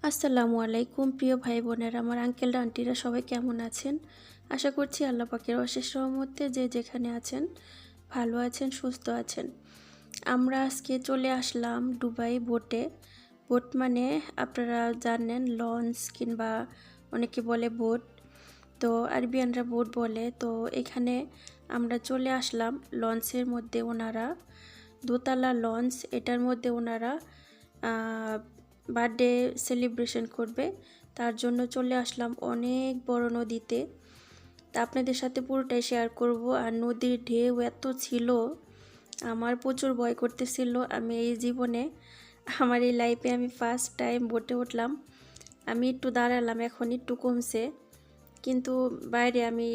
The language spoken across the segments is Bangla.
আসসালামু আলাইকুম প্রিয় ভাই বোনেরা, আমার আঙ্কেল আন্টিরা সবাই কেমন আছেন? আশা করছি আল্লাহ পাকের অশেষ রহমতে যে যেখানে আছেন ভালো আছেন, সুস্থ আছেন। আমরা আজকে চলে আসলাম দুবাই বোটে। বোট মানে আপনারা জানেন লঞ্চ কিংবা অনেকে বলে বোট, তো আরবিয়ানরা বোট বলে। তো এখানে আমরা চলে আসলাম লঞ্চের মধ্যে। ওনারা দোতলা লঞ্চ, এটার মধ্যে ওনারা বার্থডে সেলিব্রেশন করবে, তার জন্য চলে আসলাম অনেক বড় নদীতে। তা আপনাদের সাথে পুরোটাই শেয়ার করব। আর নদীর ঢেউ এত ছিল, আমার প্রচুর ভয় করতেছিল। আমি এই জীবনে, আমার এই লাইফে আমি ফার্স্ট টাইম বোটে উঠলাম। আমি একটু দাঁড়ালাম, এখন একটু কমছে, কিন্তু বাইরে আমি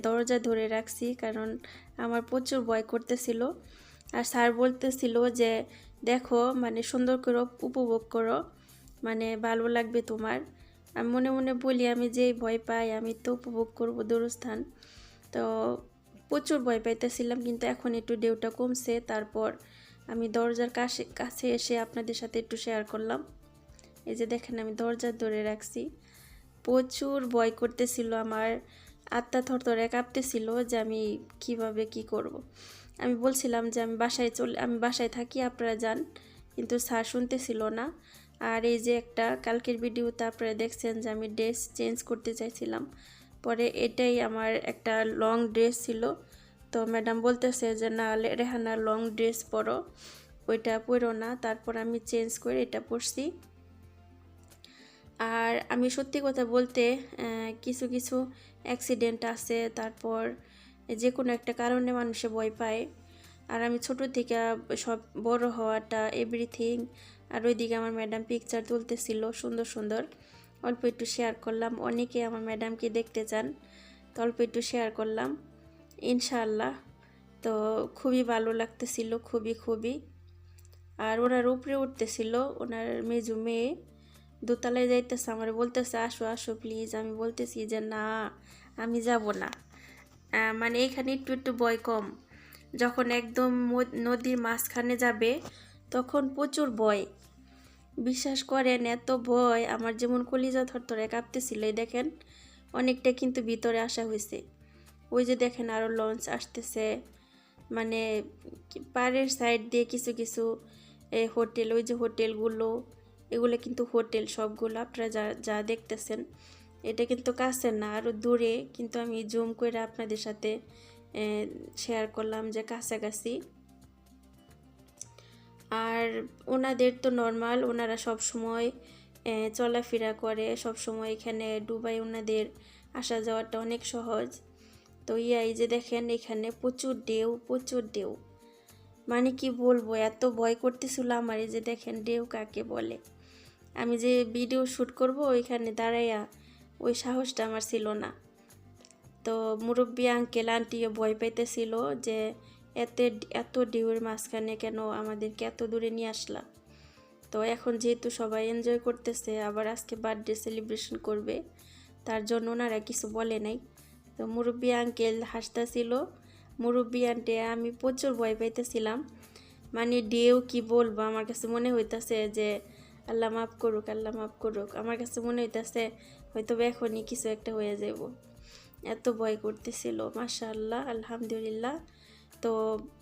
দরজা ধরে রাখছি, কারণ আমার প্রচুর ভয় করতেছিল। আর স্যার বলতেছিল যে দেখো, মানে সুন্দর করে উপভোগ করো, মানে ভালো লাগবে তোমার। আমি মনে মনে বলি, আমি যেই ভয় পাই আমি তো উপভোগ করব দূরস্থান। তো প্রচুর ভয় পাইতেছিলাম, কিন্তু এখন একটু ঢেউটা কমছে। তারপর আমি দরজার কাছে কাছে এসে আপনাদের সাথে একটু শেয়ার করলাম। এই যে দেখেন, আমি দরজা ধরে রাখছি। প্রচুর ভয় করতেছিল, আমার আত্মা থরথরে কাঁপতেছিল যে আমি কিভাবে কি করব। আমি বলছিলাম যে আমি বাসায় থাকি, আপনারা যান, কিন্তু স্যার শুনতেছিল না। আর এই যে একটা কালকের ভিডিওতে আপনারা দেখছেন যে আমি ড্রেস চেঞ্জ করতে চাইছিলাম, পরে এটাই আমার একটা লং ড্রেস ছিল। তো ম্যাডাম বলতেছে যে না রেহানা, লং ড্রেস পরো, ওইটা পরো না। তারপর আমি চেঞ্জ করে এটা পরছি। আর আমি সত্যি কথা বলতে, কিছু কিছু অ্যাক্সিডেন্ট আছে, তারপর যে কোনো একটা কারণে মানুষে ভয় পায়। আর আমি ছোট থেকে সব বড় হওয়াটা এভরিথিং। আর ওইদিকে আমার ম্যাডাম পিকচার তুলতেছিল সুন্দর সুন্দর, অল্প একটু শেয়ার করলাম। অনেকে আমার ম্যাডামকে দেখতে চান, তো অল্প একটু শেয়ার করলাম ইনশাআল্লাহ। তো খুবই ভালো লাগতেছিল, খুবই খুবই। আর ওনার উপরে উঠতেছিল ওনার মেজু মেয়ে, দোতলায় যাইতেছে, আমার বলতেছে আসো আসো প্লিজ। আমি বলতেছি যে না, আমি যাব না। মানে এখানে একটু একটু ভয় কম, যখন একদম নদীর মাঝখানে যাবে তখন প্রচুর ভয়। বিশ্বাস করেন, এত ভয়, আমার যেমন কলিজা থরথরে কাঁপতেছিল। এই দেখেন, অনেকটা কিন্তু ভিতরে আসা হয়েছে। ওই যে দেখেন আরও লঞ্চ আসতেছে, মানে পাড়ের সাইড দিয়ে কিছু কিছু হোটেল, ওই যে হোটেলগুলো, এগুলো কিন্তু হোটেল সবগুলো আপনারা যা যা দেখতেছেন। এটা কিন্তু কাছে না, আরও দূরে, কিন্তু আমি জুম করে আপনাদের সাথে শেয়ার করলাম যে কাছাকাছি। আর ওনাদের তো নর্মাল, ওনারা সব সময় চলাফেরা করে, সব সময় এখানে দুবাই ওনাদের আসা যাওয়াটা অনেক সহজ। তো এই যে দেখেন, এখানে প্রচুর ঢেউ, প্রচুর ঢেউ, মানে কি বলবো, এত ভয় করতেছিল আমার। এই যে দেখেন ঢেউ কাকে বলে। আমি যে ভিডিও শ্যুট করব ওইখানে দাঁড়াইয়া, ওই সাহসটা আমার ছিল না। তো মুরব্বী আঙ্কেল আন্টিও ভয় পাইতেছিল যে এত এত ঢেউয়ের মাঝখানে কেন আমাদেরকে এত দূরে নিয়ে আসলা। তো এখন যেহেতু সবাই এনজয় করতেছে, আবার আজকে বার্থডে সেলিব্রেশন করবে, তার জন্য ওনারা কিছু বলে নাই। তো মুরব্বী আঙ্কেল হাসতেছিল, মুরব্বী আন্টি, আমি প্রচুর ভয় পাইতেছিলাম। মানে ঢেউ কি বলবো, আমার কাছে মনে হইতেছে যে আল্লাহ মাফ করুক, আল্লাহ মাফ করুক। আমার কাছে মনে হইতেছে হয়তো এখনই কিছু একটা হয়ে যাব, এত ভয় করতেছিল। মাশাআল্লাহ, আলহামদুলিল্লাহ। তো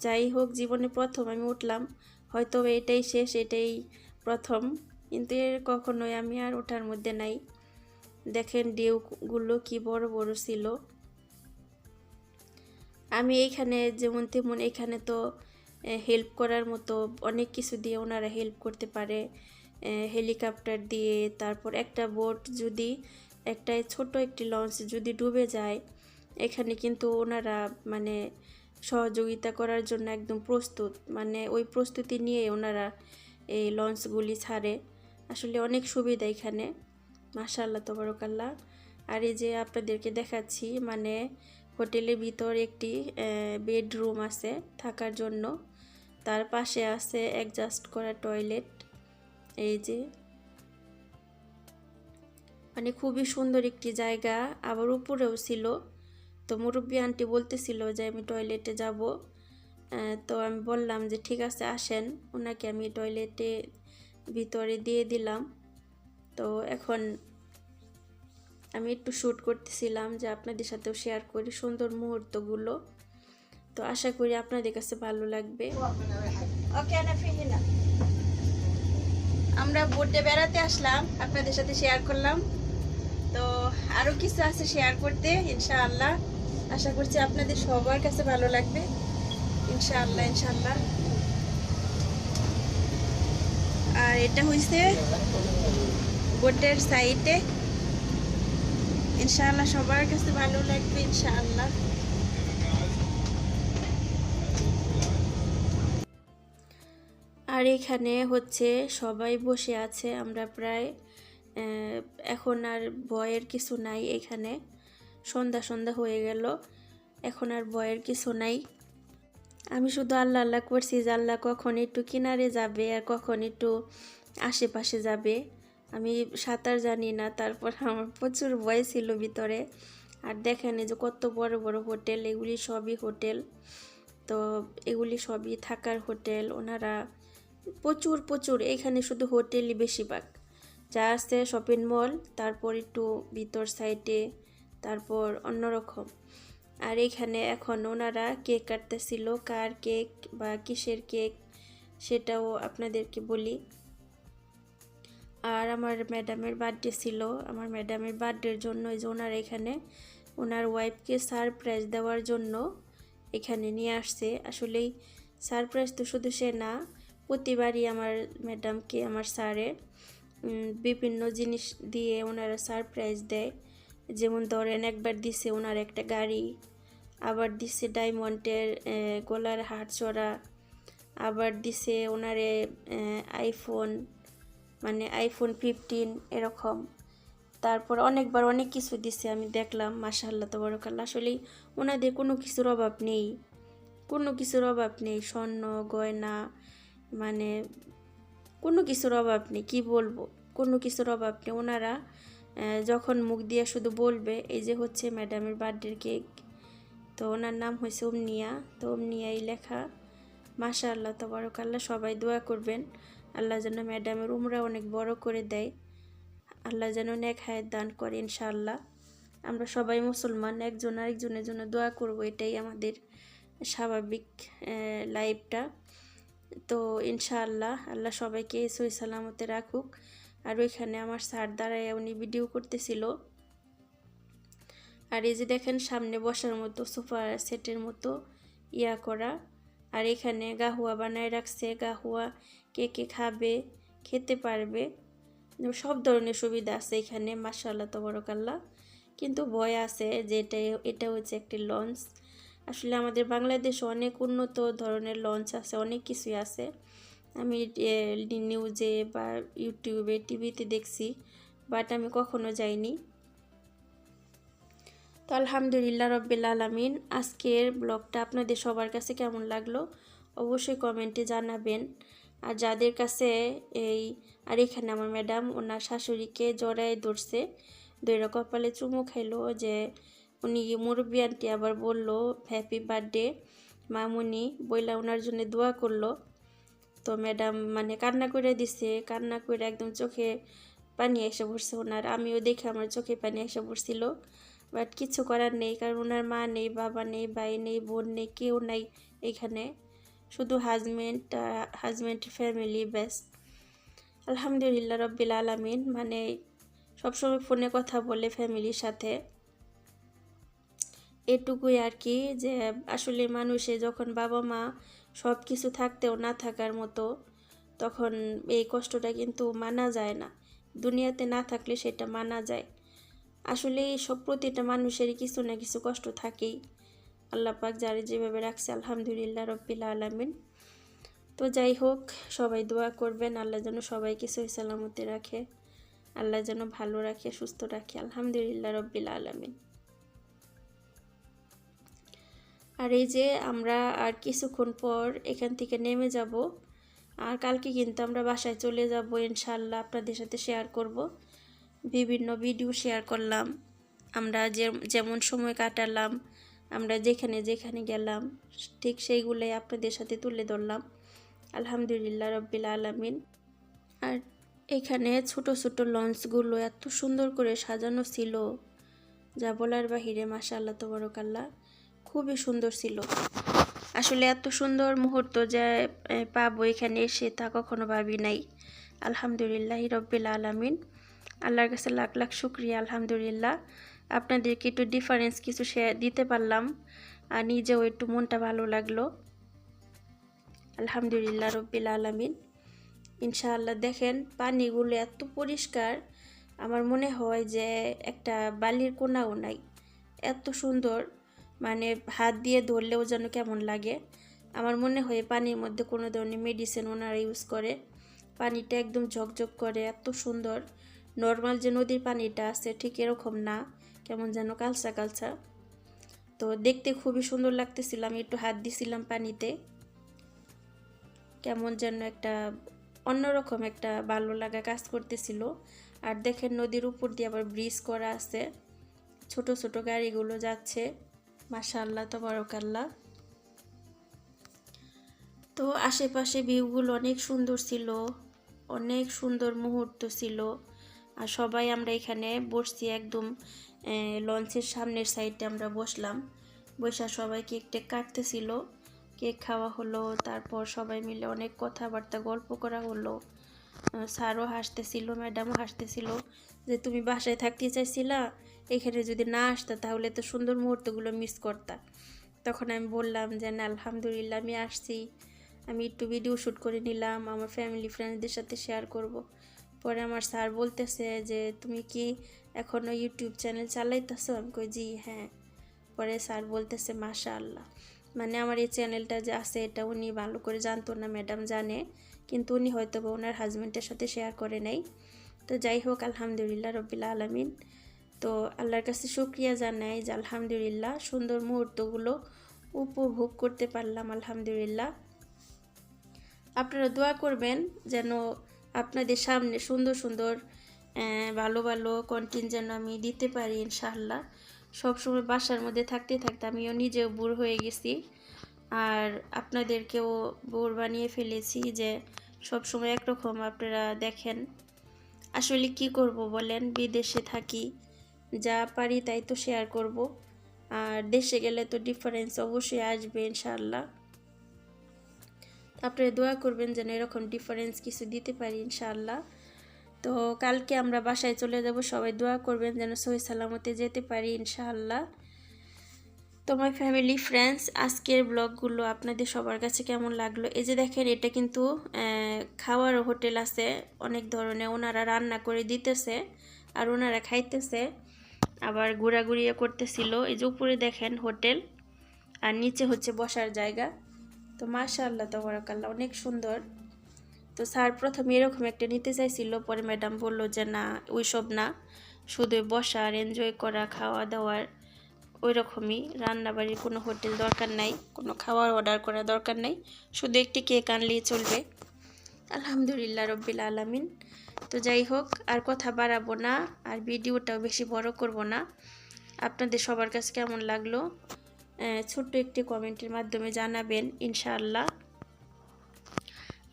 যাই হোক, জীবনে প্রথম আমি উঠলাম, হয়তো এটাই শেষ, এটাই প্রথম, কিন্তু এর কখনোই আমি আর ওঠার মধ্যে নাই। দেখেন ঢেউগুলো কি বড় বড় ছিল। আমি এইখানে যেমন তেমন, এখানে তো হেল্প করার মতো অনেক কিছু দিয়ে ওনারা হেল্প করতে পারে, হেলিকপ্টার দিয়ে। তারপর একটা বোট যদি, একটা ছোট একটি লঞ্চ যদি ডুবে যায়, এখানে কিন্তু ওনারা মানে সহযোগিতা করার জন্য একদম প্রস্তুত, মানে ওই প্রস্তুতি নিয়ে ওনারা এই লঞ্চগুলি ছাড়ে। আসলে অনেক সুবিধা এখানে, মাশাআল্লাহ তাবারাকাল্লাহ। আর এই যে আপনাদেরকে দেখাচ্ছি, মানে হোটেলের ভিতর একটি বেডরুম আছে থাকার জন্য, তার পাশে আছে অ্যাডজাস্ট করা টয়লেট। এই যে, মানে খুবই সুন্দর একটি জায়গা, আবার উপরেও ছিল। তো মুরব্বী আন্টি বলতেছিল যে আমি টয়লেটে যাব। তো আমি বললাম যে ঠিক আছে আসেন, ওনাকে আমি টয়লেটে ভিতরে দিয়ে দিলাম। তো এখন আমি একটু শ্যুট করতেছিলাম যে আপনাদের সাথেও শেয়ার করি সুন্দর মুহূর্তগুলো। তো আশা করি আপনাদের কাছে ভালো লাগবে। আমরা বোটে বেড়াতে আসলাম, আপনাদের সাথে শেয়ার করলাম। তো আরো কিছু আছে শেয়ার করতে ইনশাআল্লাহ। আশা করছি আপনাদের সবার কাছে ভালো লাগবে ইনশাআল্লাহ ইনশাআল্লাহ। আর এটা হইছে বোটের সাইডে, ইনশাআল্লাহ সবার কাছে ভালো লাগবে ইনশাআল্লাহ। আর এখানে হচ্ছে সবাই বসে আছে, আমরা প্রায় এখন আর ভয়ের কিছু নাই। এখানে সন্ধ্যা সন্ধ্যা হয়ে গেল, এখন আর ভয়ের কিছু নাই। আমি শুধু আল্লাহ আল্লাহ করছি যে আল্লাহ কখন একটু কিনারে যাবে আর কখন একটু আশেপাশে যাবে। আমি সাঁতার জানি না, তারপর আমার প্রচুর ভয় ছিল ভিতরে। আর দেখেন এই যে কত বড় বড় হোটেল, এগুলি সবই হোটেল। তো এগুলি সবই থাকার হোটেল। ওনারা প্রচুর প্রচুর এখানে শুধু হোটেলই বেশিরভাগ যা আছে, শপিং মল, তারপর একটু ভিতর সাইডে, তারপর অন্যরকম। আর এখানে এখন ওনারা কেক কাটতেছিল, কার কেক বা কিসের কেক সেটাও আপনাদেরকে বলি। আর আমার ম্যাডামের বার্থডে ছিল, আমার ম্যাডামের বার্থডের জন্য এই যে ওনারা এখানে ওনার ওয়াইফকে সারপ্রাইজ দেওয়ার জন্য এখানে নিয়ে আসছে। আসলেই সারপ্রাইজ তো শুধু সে না, প্রতিবারই আমার ম্যাডামকে আমার স্যারে বিভিন্ন জিনিস দিয়ে ওনারা সারপ্রাইজ দেয়। যেমন ধরেন একবার দিছে ওনার একটা গাড়ি, আবার দিছে ডায়মন্ডের গলার হার চড়া, আবার দিছে ওনারে আইফোন, মানে আইফোন 15 এরকম। তারপর অনেকবার অনেক কিছু দিছে, আমি দেখলাম মাশাআল্লাহ তাবারাকাল্লাহ। আসলেই ওনাদের কোনো কিছুর অভাব নেই, কোনো কিছুর অভাব নেই, স্বর্ণ গয়না মানে কোনো কিছুর অভাব নেই। কী বলবো, কোনো কিছুর অভাব নেই। ওনারা যখন মুখ দিয়ে শুধু বলবে এই যে হচ্ছে ম্যাডামের বার্থডের কেক, তো ওনার নাম হয়েছে উমনিয়া, তো উমনিয়াই লেখা। মাশাআল্লাহ তাবারাকাল্লাহ। সবাই দোয়া করবেন আল্লাহ যেন ম্যাডামের উমরা অনেক বড় করে দেয়, আল্লাহ যেন নেক হায়াত দান করে ইনশাআল্লাহ। আমরা সবাই মুসলমান, একজন আরেকজনের জন্য দোয়া করব, এটাই আমাদের স্বাভাবিক লাইফটা। তো ইনশাআল্লাহ আল্লাহ সবাইকে সহি সালামতে রাখুক। আর ওইখানে আমার স্যার দাঁড়ায় উনি ভিডিও করতেছিল। আর এই যে দেখেন সামনে বসার মতো সোফা সেটের মতো ইয়া করা। আর এখানে গাহুয়া বানায় রাখছে, গাহুয়া কে কে খাবে খেতে পারবে, সব ধরনের সুবিধা আছে এখানে মাশাআল্লাহ তাবারাকাল্লাহ। কিন্তু ভয় আছে যে এটা হচ্ছে একটি লঞ্চ। আসলে আমাদের বাংলাদেশে অনেক উন্নত ধরনের লঞ্চ আছে, অনেক কিছুই আছে। আমি নিউজে বা ইউটিউবে টিভিতে দেখছি, বাট আমি কখনো যাইনি। তো আলহামদুলিল্লাহ রব্বিল আলামিন। আজকের ব্লগটা আপনাদের সবার কাছে কেমন লাগলো অবশ্যই কমেন্টে জানাবেন। আর যাদের কাছে আর এখানে আমার ম্যাডাম ওনার শাশুড়িকে জড়ায় ধরছে, দইরা কপালে চুমু খাইলো, যে উনি মুরব্বি আন্টি আবার বললো হ্যাপি বার্থডে মামুনি বইলা ওনার জন্য দোয়া করলো। তো ম্যাডাম মানে কান্না করে দিছে, কান্না করে একদম চোখে পানি এসে পড়ছে ওনার। আমিও দেখে আমার চোখে পানি এসে পড়ছিল, বাট কিছু করার নেই, কারণ ওনার মা নেই, বাবা নেই, ভাই নেই, বোন নেই, কেউ নাই এখানে, শুধু হাজব্যান্ড ফ্যামিলি ব্যাস। আলহামদুলিল্লাহ রব্বিল আলামিন। মানে সবসময় ফোনে কথা বলে ফ্যামিলির সাথে, এটুকুই আর কি। যে আসলে মানুষে যখন বাবা মা সব কিছু থাকতেও না থাকার মতো, তখন এই কষ্টটা কিন্তু মানা যায় না। দুনিয়াতে না থাকলে সেটা মানা যায়। আসলে সব প্রতিটা মানুষেরই কিছু না কিছু কষ্ট থাকেই। আল্লাহ পাক যারে যেভাবে রাখছে আলহামদুলিল্লাহ রব্বিল আলামিন। তো যাই হোক, সবাই দোয়া করবেন আল্লাহ যেন সবাইকে সহি সালামতে রাখে, আল্লাহ যেন ভালো রাখে, সুস্থ রাখে, আলহামদুলিল্লাহ রব্বিল আলামিন। আর এই যে আমরা আর কিছুক্ষণ পর এখান থেকে নেমে যাব, আর কালকে কিন্তু আমরা বাসায় চলে যাব ইনশাআল্লাহ। আপনাদের সাথে শেয়ার করব, বিভিন্ন ভিডিও শেয়ার করলাম, আমরা যেমন সময় কাটালাম, আমরা যেখানে যেখানে গেলাম, ঠিক সেইগুলোই আপনাদের সাথে তুলে ধরলাম। আলহামদুলিল্লাহ রব্বিল আলামিন। আর এখানে ছোট ছোট লঞ্চগুলো এত সুন্দর করে সাজানো ছিল, যা বলার বাহিরে। মাশাআল্লাহ তাবারাকাল্লাহ, খুবই সুন্দর ছিল। আসলে এত সুন্দর মুহূর্ত যে পাবো এখানে এসে তা কখনো ভাবি নাই। আলহামদুলিল্লাহ রব্বিল আলামিন, আল্লাহর কাছে লাখ লাখ শুকরিয়া। আলহামদুলিল্লাহ, আপনাদেরকে একটু ডিফারেন্স কিছু শেয়ার দিতে পারলাম, আর নিজেও একটু মনটা ভালো লাগলো। আলহামদুলিল্লাহ রব্বিল আলামিন। ইনশাআল্লাহ দেখেন পানিগুলো এত পরিষ্কার, আমার মনে হয় যে একটা বালির কোনাও নাই, এত সুন্দর। মানে হাত দিয়ে ধরলেও যেন কেমন লাগে। আমার মনে হয় পানির মধ্যে কোনো ধরনের মেডিসিন ওনারা ইউজ করে। পানিটা একদম ঝকঝক করে, এত সুন্দর। নর্মাল যে নদীর পানিটা আছে ঠিক এরকম না, কেমন যেন কালচা কালচা। তো দেখতে খুবই সুন্দর লাগতেছিল। আমি একটু হাত দিছিলাম পানিতে, কেমন যেন একটা অন্যরকম একটা ভালো লাগা কাজ করতেছিল। আর দেখেন নদীর উপর দিয়ে আবার ব্রিজ করা আছে, ছোট ছোট গাড়িগুলো যাচ্ছে। মাশাআল্লাহ তাবারাকাল্লাহ। তো আশেপাশে ভিউগুলো অনেক সুন্দর ছিল, অনেক সুন্দর মুহূর্ত ছিল। আর সবাই আমরা এখানে বসছি একদম লঞ্চের সামনের সাইডে আমরা বসলাম। বসে সবাই কেক টেক কাটতেছিল, কেক খাওয়া হলো। তারপর সবাই মিলে অনেক কথাবার্তা গল্প করা হলো। স্যারও হাসতেছিল, ম্যাডামও হাসতেছিল যে তুমি বাসায় থাকতে চাইছিলা, এখানে যদি না আসতা তাহলে তো সুন্দর মুহূর্তগুলো মিস করতা। তখন আমি বললাম যে না, আলহামদুলিল্লাহ আমি আসছি, আমি একটু ভিডিও শ্যুট করে নিলাম, আমার ফ্যামিলি ফ্রেন্ডসদের সাথে শেয়ার করব। পরে আমার স্যার বলতেছে যে তুমি কি এখনও ইউটিউব চ্যানেল চালাইতেছো? আমি কই জি হ্যাঁ। পরে স্যার বলতেছে মাশাআল্লাহ, মানে আমার এই চ্যানেলটা যে আছে এটা উনি ভালো করে জানতো না, ম্যাডাম জানে, কিন্তু উনি হয়তো বা ওনার হাজব্যান্ডের সাথে শেয়ার করে নাই। তো যাই হোক, আলহামদুলিল্লাহ রব্বিল আলামিন। তো আল্লাহর কাছে শুকরিয়া জানাই যে আলহামদুলিল্লাহ সুন্দর মুহূর্তগুলো উপভোগ করতে পারলাম। আলহামদুলিল্লাহ, আপনারা দোয়া করবেন যেন আপনাদের সামনে সুন্দর সুন্দর ভালো ভালো কন্টেন্ট যেন আমি দিতে পারি ইনশাআল্লাহ। সবসময় বাসার মধ্যে থাকতে থাকতে আমিও নিজেও বোর হয়ে গেছি, আর আপনাদেরকেও বোর বানিয়ে ফেলেছি যে সবসময় একরকম আপনারা দেখেন। আসলে কি করব বলেন, বিদেশে থাকি, যা পারি তাই তো শেয়ার করব। আর দেশে গেলে তো ডিফারেন্স অবশ্যই আসবে ইনশাআল্লাহ। আপনারা দোয়া করবেন যেন এরকম ডিফারেন্স কিছু দিতে পারি ইনশাআল্লাহ। তো কালকে আমরা বাসায় চলে যাব, সবাই দোয়া করবেন যেন সহি সালামতে যেতে পারি ইনশাআল্লাহ। তো মাই ফ্যামিলি ফ্রেন্ডস, আজকের ব্লগগুলো আপনাদের সবার কাছে কেমন লাগলো? এই যে দেখেন, এটা কিন্তু খাওয়ার হোটেল আছে অনেক ধরনের, ওনারা রান্না করে দিতেছে আর ওনারা খাইতেছে, আবার ঘোরাঘুরিও করতেছিল। এই যে উপরে দেখেন হোটেল, আর নিচে হচ্ছে বসার জায়গা। তো মাশাআল্লাহ তাবারাকাল্লাহ, অনেক সুন্দর। তো স্যার প্রথমে এরকম একটা নিতে চাইছিল, পরে ম্যাডাম বললো যে না, ওইসব না, শুধু বসার এনজয় করা, খাওয়া দাওয়ার ওই রকমই, রান্নাবাড়ির কোনো হোটেল দরকার নাই, কোনো খাবার অর্ডার করা দরকার নাই, শুধু একটি কেক আনলেই চলবে। আলহামদুলিল্লাহ রব্বিল আলামিন। তো যাই হোক, আর কথা বাড়াবো না, আর ভিডিওটাও বেশি বড় করব না। আপনাদের সবার কাছে কেমন লাগলো ছোট্ট একটি কমেন্টের মাধ্যমে জানাবেন ইনশাআল্লাহ।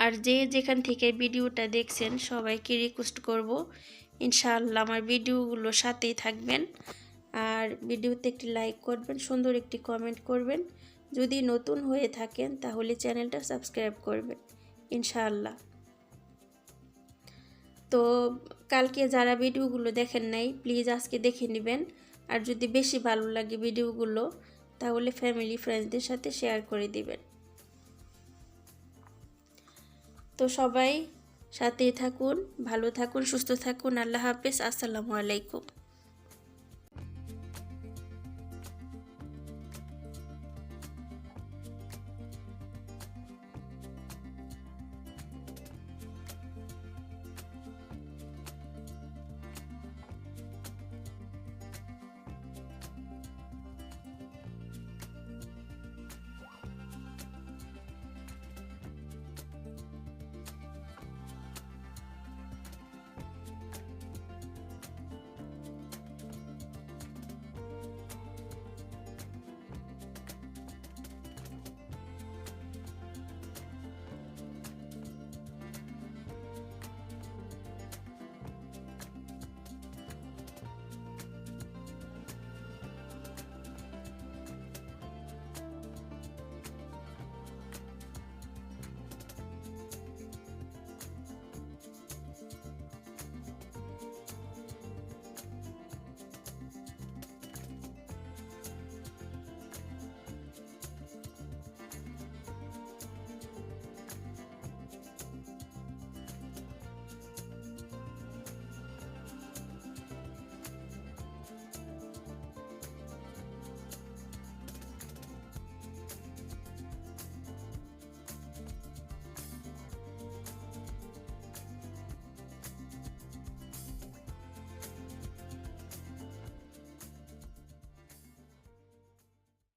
আর যে যেখান থেকে ভিডিওটা দেখছেন সবাইকে রিকোয়েস্ট করব ইনশাআল্লাহ আমার ভিডিওগুলোর সাথেই থাকবেন, আর ভিডিওতে একটি লাইক করবেন, সুন্দর একটি কমেন্ট করবেন। যদি নতুন হয়ে থাকেন তাহলে চ্যানেলটা সাবস্ক্রাইব করবেন ইনশাআল্লাহ। তো কালকে যারা ভিডিওগুলো দেখেন নাই প্লিজ আজকে দেখে নেবেন, আর যদি বেশি ভালো লাগে ভিডিওগুলো তাহলে ফ্যামিলি ফ্রেন্ডসদের সাথে শেয়ার করে দিবেন। তো সবাই সাথেই থাকুন, ভালো থাকুন, সুস্থ থাকুন। আল্লাহ হাফেজ, আসসালামু আলাইকুম।